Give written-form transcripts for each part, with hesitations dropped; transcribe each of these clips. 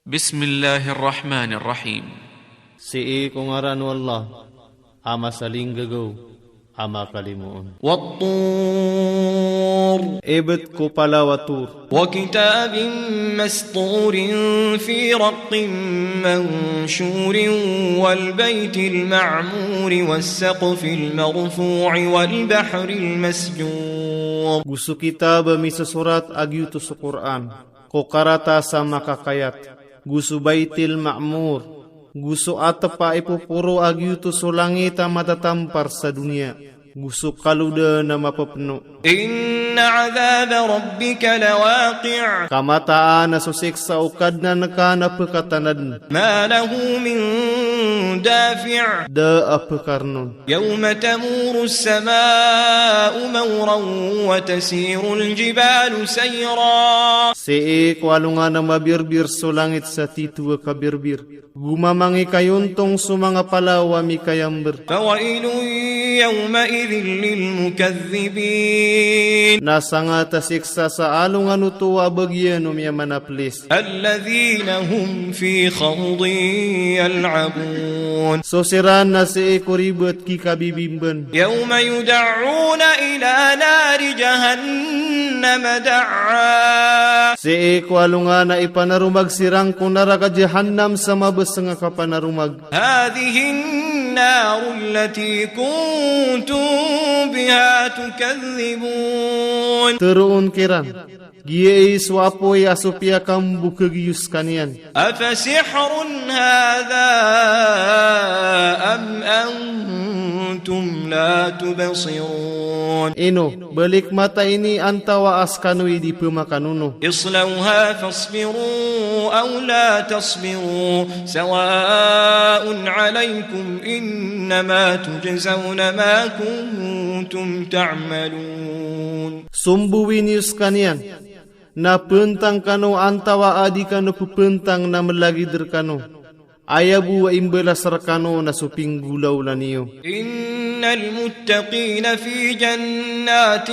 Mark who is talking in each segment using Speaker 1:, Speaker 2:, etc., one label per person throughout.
Speaker 1: بسم الله الرحمن الرحيم.
Speaker 2: Si kung ngaran wallah, ama saling gagaw, ama kalimuon.
Speaker 3: والطور
Speaker 2: Ebet ko pala watur,
Speaker 3: وكتاب مسطور في رق منشور والبيت المعمور والسقف المرفوع والبحر المسجور.
Speaker 2: gusto kita ba misasurat agyuto sa Quran, ko karata sa makakayat, gusto baitil ma'mur, gusto atapa ipupuro agyuto sa langit ang matatampar sa dunia, gusto kaluda na mapapno.
Speaker 3: إن عذاب ربك لواقع
Speaker 2: Kamataan na susik sa ukad na nakanapakatanad,
Speaker 3: ما له من دافع
Speaker 2: da apakarnon.
Speaker 3: يوم تمور السماء مورا وتسير الجبال سيرا.
Speaker 2: Si kwalunga na mabirbir so langit sa titwa kabirbir, gumamangi kayuntong sumanga palawa mi kayamber.
Speaker 3: فويل يومئذ للمكذبين
Speaker 2: Nasa nga tasiksa sa alungan utuwa bagyan umya manaplis.
Speaker 3: الذين هم في خوض يلعبون.
Speaker 2: So siran na si kuribot ki kabibimban.
Speaker 3: يوم يدعون إلى نار جهنم دعا.
Speaker 2: Si kwalunga na ipanarumag sirang kunara ka jahannam sa mabes nga kapanarumag.
Speaker 3: هذه النار التي كنتم بها تكذبون.
Speaker 2: Teruon kiran, giye iswapoy asupya kambu kagiyus kanian.
Speaker 3: أفسحر هذا أم أنتم لا تبصرون.
Speaker 2: Ino, balik mata ini antawa askanoy di pemakanuno.
Speaker 3: اصلوها فاصبروا أو لا تصبروا سواء عليكم إنما تجزون ما كنتم تعملون.
Speaker 2: Sumbuwin yus kanian, na pentang kano antawa adi kano pupentang na malagider kano. Ayabu wa imbelas rakano na suping gulaw laniyo.
Speaker 3: إن المتقين في جنات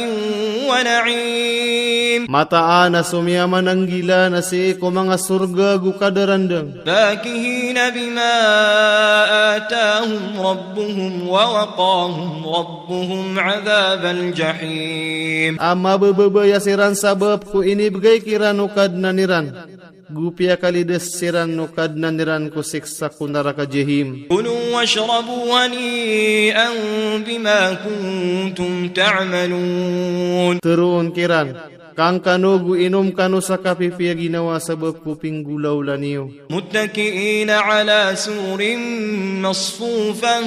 Speaker 3: ونعيم
Speaker 2: Mataan na sumiyaman ang gila na si ko mga surga gukadarandang.
Speaker 3: فاكهين بما آتاهم ربهم ووقاهم ربهم عذاب الجحيم.
Speaker 2: Ama bababaya siran sabab ko inibigay kiran ukad na niran. Gupia kalides siran ukad na niran ko siksa kunara ka jehim.
Speaker 3: كلوا واشربوا هنيئا بما كنتم تعملون.
Speaker 2: Teruon kiran, kang kanugu inom kanu sa kapipiya ginawa sabab kuping gulaw laniyo.
Speaker 3: متكئين على سور مصفوفة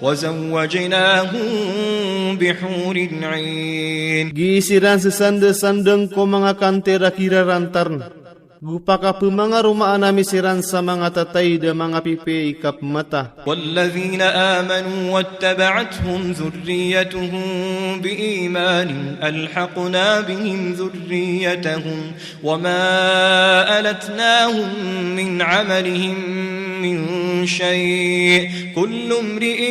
Speaker 3: وزوجناهم بحور عين.
Speaker 2: Giisiran sa sanda-sandang ko mga kantera kirarantarn. Gupaka pumanga rumaan nami siran sa mga tatay da mga pipi ikap mata.
Speaker 3: والذين آمنوا واتبعتهم ذريتهم بإيمان ألحقنا بهم ذريتهم وما ألتناهم من عملهم من شيء كل امرئ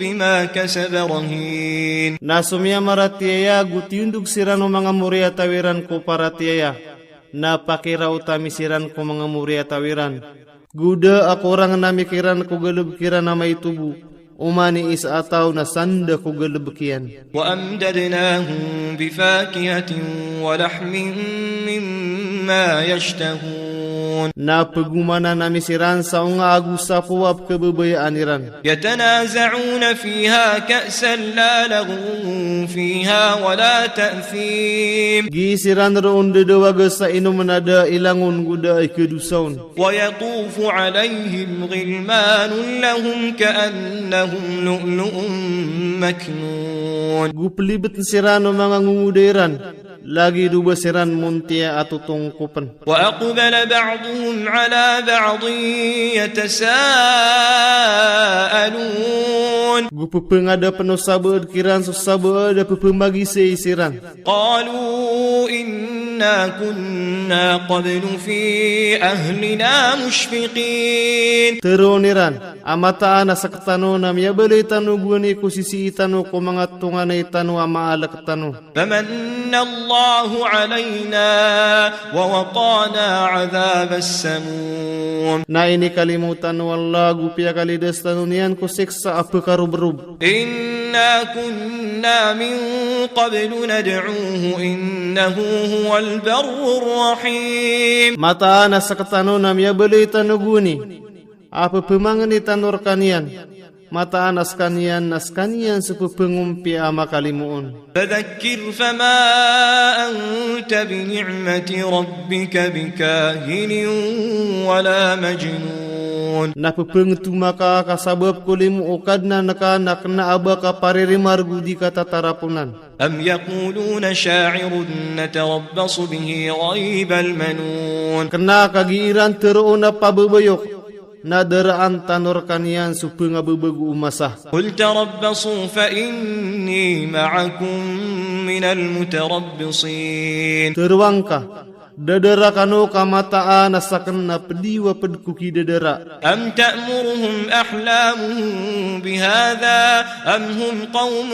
Speaker 3: بما كسب رهين.
Speaker 2: Nasumya maratiaya gutiundog siran o mga murya tawiran ko paratiaya. Napakiraw tamisiran ko mga murya tawiran. Guda ako rang namikiran ko galubkiran na may tubo. Umani isa ataw na sanda ko galubkian.
Speaker 3: وأمددناهم بفاكهة ولحم مما يشتهون.
Speaker 2: Napagumana namisiran sa unga agus sa puwap kababayaan iran.
Speaker 3: يتنازعون فيها كأسا لا لغو فيها ولا تأثيم.
Speaker 2: Gisiran roon dadawaga sa inumanada ilangon guda ay kedusaon.
Speaker 3: ويطوف عليهم غلمان لهم كأنهم لؤلؤ مكنون.
Speaker 2: Gupalibet siran o mga ngungudairan. Lagi duba siran muntia at tutungkupan.
Speaker 3: وأقبل بعضهم على بعض يتساءلون.
Speaker 2: Gupapangada panusabad kiran susabad pupamagi sa isiran.
Speaker 3: قالوا إن إنا كنا قبل في أهلنا مشفقين.
Speaker 2: Teruniran, amataan na sakatano na miyabali tanu guni kusisi itanu ko mga tunga na itanu amaalak tanu.
Speaker 3: فمن الله علينا ووقانا عذاب السموم.
Speaker 2: Na ini kalimutan wallah gupia kalidas tanu niyan ko siksa apa karub-rub.
Speaker 3: إنا كنا من قبل ندعوه إنه هو البر الرحيم.
Speaker 2: Mataan na sakatano na miyabali tanu guni. Apa pemangan itanur kanian. Mataan askanian sepepengumpi ama kalimuun.
Speaker 3: فذكر فما أنت بنعمة ربك بكاهن ولا مجنون.
Speaker 2: Napepengtu maka kasabab kulimu ukadna nak na aba ka paririmargu di kata tarapunan.
Speaker 3: أم يقولون شاعر نتربص به ريب المنون.
Speaker 2: Kena kagiiran teruuna pabebayok. Nadaraan tanur kanian supenga bebegu umasah.
Speaker 3: قل تربصوا فإني معكم من المتربصين.
Speaker 2: Teruangka dadara kanu kamataan asakan na pediwa pedkuki dadara.
Speaker 3: أم تأمرهم أحلامهم بهذا أم هم قوم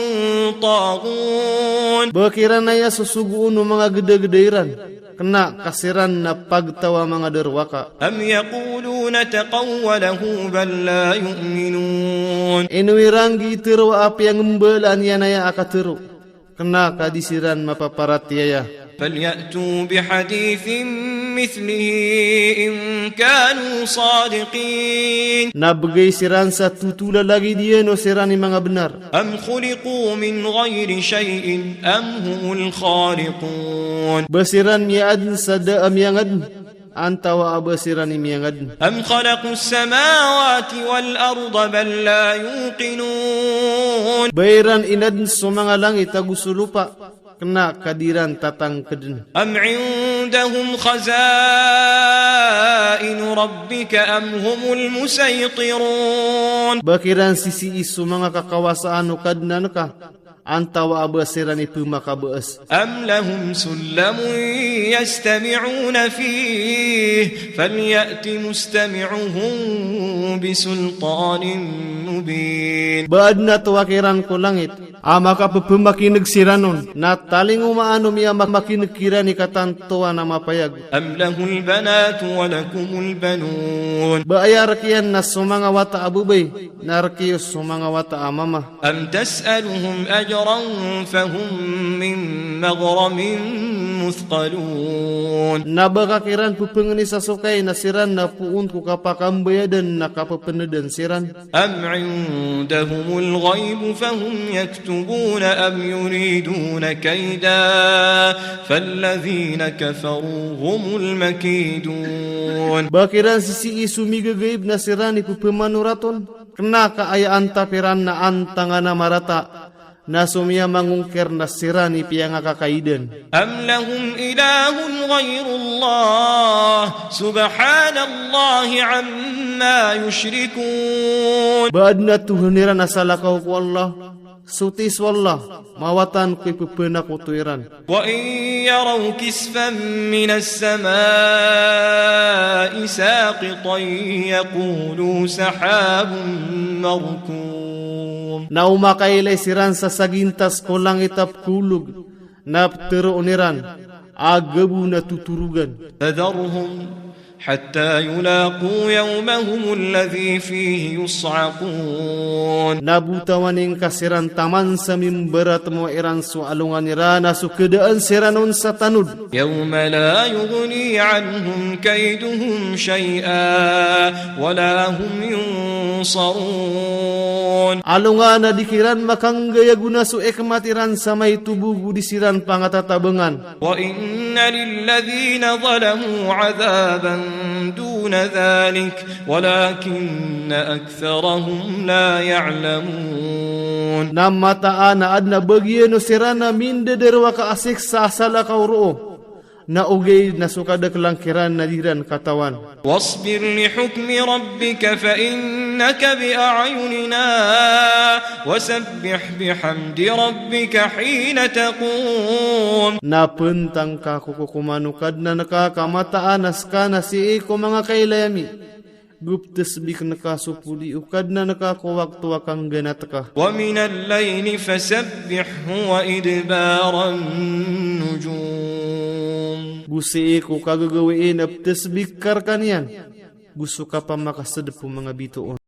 Speaker 3: طاغون.
Speaker 2: Bakiranaya susuguun mga gede-gedeiran. Kena kasiran na pagtawa mga derwaka.
Speaker 3: أم يقولون تقوله بل لا يؤمنون.
Speaker 2: Inuirangi teru api yang membelan yanaya akatiru. Kena kadisiran mapaparatiaya.
Speaker 3: فليأتوا بحديث مثله إن كانوا صادقين.
Speaker 2: Nabagay siran sa tutula lagi dia no sirani mga benar.
Speaker 3: أم خلقوا من غير شيء أم هم الخالقون.
Speaker 2: Basiran miad sa daam yangad. Antawa abasiran imiyangad.
Speaker 3: أم خلقوا السماوات والأرض بل لا يوقنون.
Speaker 2: Bayiran inad sa mga langit agusulupa. Kena kadiran tatang keden.
Speaker 3: أم عندهم خزائن ربك أم هم المسيطرون.
Speaker 2: Bakiran sisi isu mga kakawasaan no kadnan ka. Antawa abasiran ipu makabaas.
Speaker 3: أم لهم سلم يستمعون فيه فليأت مستمعهم بسلطان مبين.
Speaker 2: Baad na tuwakiran ko langit. Ama ka pepemakinig siranon. Nataling umaano miya makinigkira ni katantuwa na mapayag.
Speaker 3: أم له البنات ولكم البنون.
Speaker 2: Baayar kiyan na sumanga wata abubay. Narkiyos sumanga wata amama.
Speaker 3: أم تسألهم أجرا فهم من مغرم مثقلون.
Speaker 2: Nabakakiran pupengani sa sukay na siran na puun ko kapakambayadan na kapapenedan siran.
Speaker 3: أم عندهم الغيب فهم يكتبون أم يريدون كيدا فالذين كفروا هم المكيدون.
Speaker 2: Bakiran sisi isu migagaib na siran ipupemanuraton. Kena kaayaan tapiran na antanga na marata. Na sumia mangungkir na sirani piyang kakaidan.
Speaker 3: أم لهم إله غير الله سبحان الله عما يشركون.
Speaker 2: Baad na tuhuniran na salakaw ko Allah. Sutis wallah. Mawatan ko'y pupena ko tuiran.
Speaker 3: وإن يروا كسفا من السماء ساقطا يقولوا سحاب مركوم.
Speaker 2: Na umakailay siran sa sagintas ko lang itap kulug. Naptero uniran. Agabu na tuturugan.
Speaker 3: فذرهم حتى يلاقوا يومهم الذي فيه يصعقون.
Speaker 2: Nabutawaning kasiran taman sa mimberat mo iran so alungan nirana so kedaan siranon sa tanud.
Speaker 3: يوم لا يغني عنهم كيدهم شيئا ولا هم ينصرون.
Speaker 2: Alungan na dikiran makanggaya guna so ekmatiran sa may tubugo disiran pangatatabangan.
Speaker 3: وإن للذين ظلموا عذابا دون ذلك ولكن أكثرهم لا يعلمون.
Speaker 2: Namataan na adna bagian no sirana minde derwa ka asik sa asala kauro. na ugay nasukada kelangkiran nadiran katawan.
Speaker 3: واصبر لحكم ربك فإنك بأعيننا وسبح بحمد ربك حين تقوم.
Speaker 2: Napentang ka kukumanukad na nakakamataan askana si iko mga kailayami. Guptes bik nakasupuli ukad na nakakuwaktuwa kang ganat ka.
Speaker 3: ومن الليل فسبحه وإدبار النجوم.
Speaker 2: Gusi iko kagagawiin aptes bikar kanyan. Gusto ka pa makasadap mga bituon.